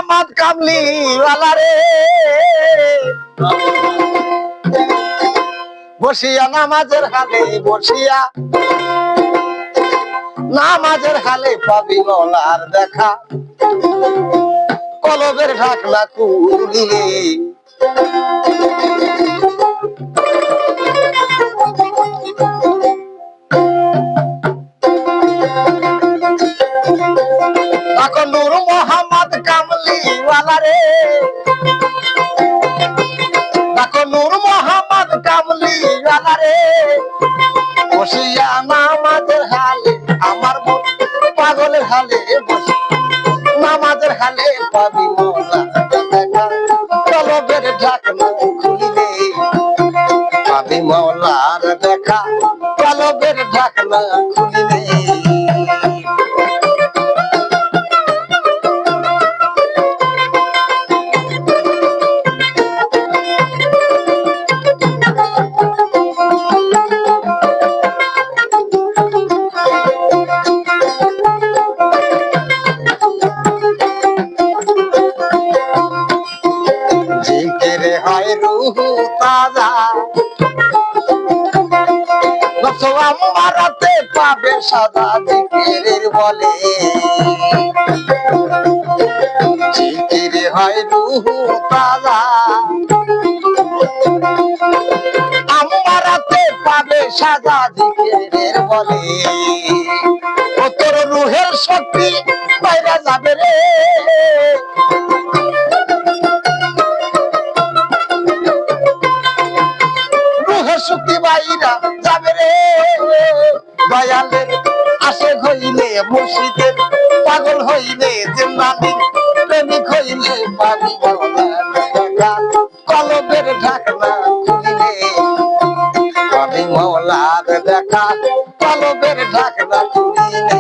মোহাম্মদ কামলি ওয়ালা রে বসিয়া নামাজের হালে বসিয়া নামাজের হালে পাবি মওলার দেখা কলবের ঢাকনা খুলিলে তখন নূর মোহাম্মদ কামলি ওয়ালা রে তখন নূর মোহাম্মদ কামলি ওয়ালা রে বসিয়া নামাজের হালে আমার মন পাগলের হালে বসে নামাজের হালে পাবি মওলা কলবের ঢাকনা খুলিলে পাবি মওলার দেখা কলবের ঢাকনা খুলিলে জিকিরে হয় রূহ তাজা নফস আমারাতে পাবে সাদা জিকিরের বলে জিকিরে হয় রূহ তাজা আমারাতে পাবে সাদা জিকিরের বলে ও তোর রূহের শক্তি বাইরে যাবে রে শক্তি বাইরা যাবে রে দয়ালের আশে হইলে মুর্শিদের পাগল হইলে জিন্নানি প্রেমিক হইলে পাবি মওলার দেখা কলবের ঢাকনা খুলিলে পাবি মওলার দেখা কলবের ঢাকনা খুলিলে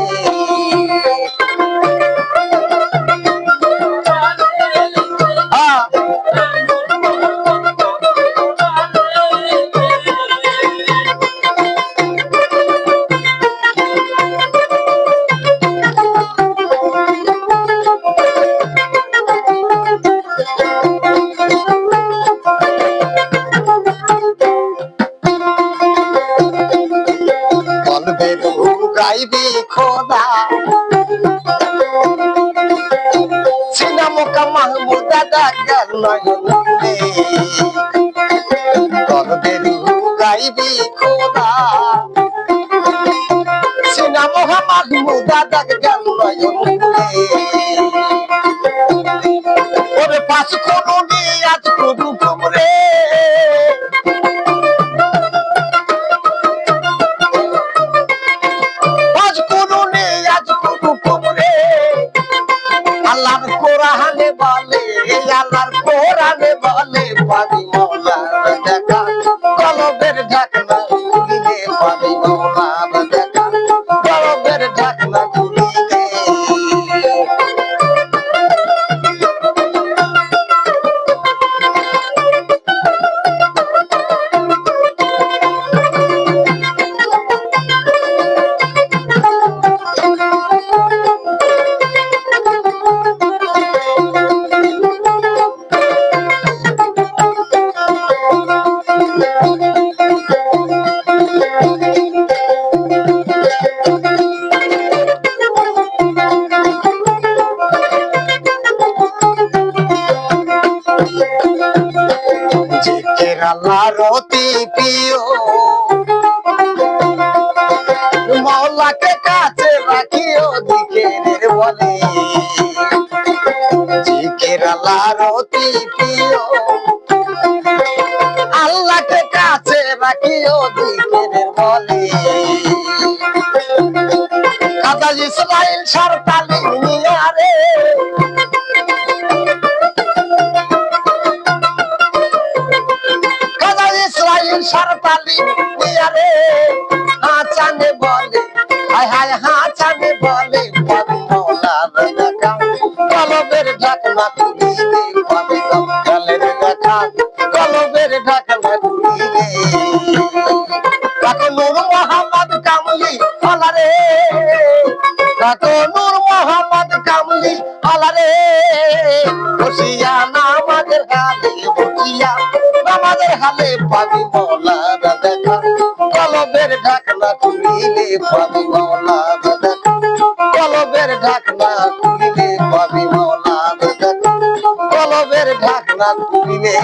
গাইবি খোদা সিনা মোকা মাহমুদ ডাকার নয়ন খুলে কলবের গাইবি খোদা সিনা মোকা মাহমুদ ডাকার নয়ন খুলে ওরে পাঁচ করুনি আজ করু কমরে আল্লাহর কোরআনে বলে পাবি মওলার দেখা কলবের ঢাকনা খুলিলে পাবি মওলার দেখা কলবের ঢাকনা খুলিলে জিকির আল্লাহর অতি প্রিয় মওলাকে কাছে রাখিও জিকিরের বলে জিকির আল্লাহর অতি প্রিয় আল্লাহকে কাছে রাখিও জিকিরের বলে খাজা ইসমাইল সরতালি নিয়া রে সরতালি নিয়া রে হাঁচানে বলে হায় হায় হাঁচানে বলে পাবি মওলার দেখা কলবের ঢাকনা খুলিলে পাবি মওলার দেখা কলবের ঢাকনা খুলিলে তখন নূর মোহাম্মদ কামলি ওয়ালা রে তখন নূর মোহাম্মদ কামলি আলারে বসিয়া নামাজের হালে বসিয়া নামাজের হালে পাবি মৌলার দেখা কলবের ঢাকনা খুলিলে পাবি মৌলার দেখা কলবের ঢাকনা খুলিলে পাবি মৌলার দেখা কলবের ঢাকনা খুলিলে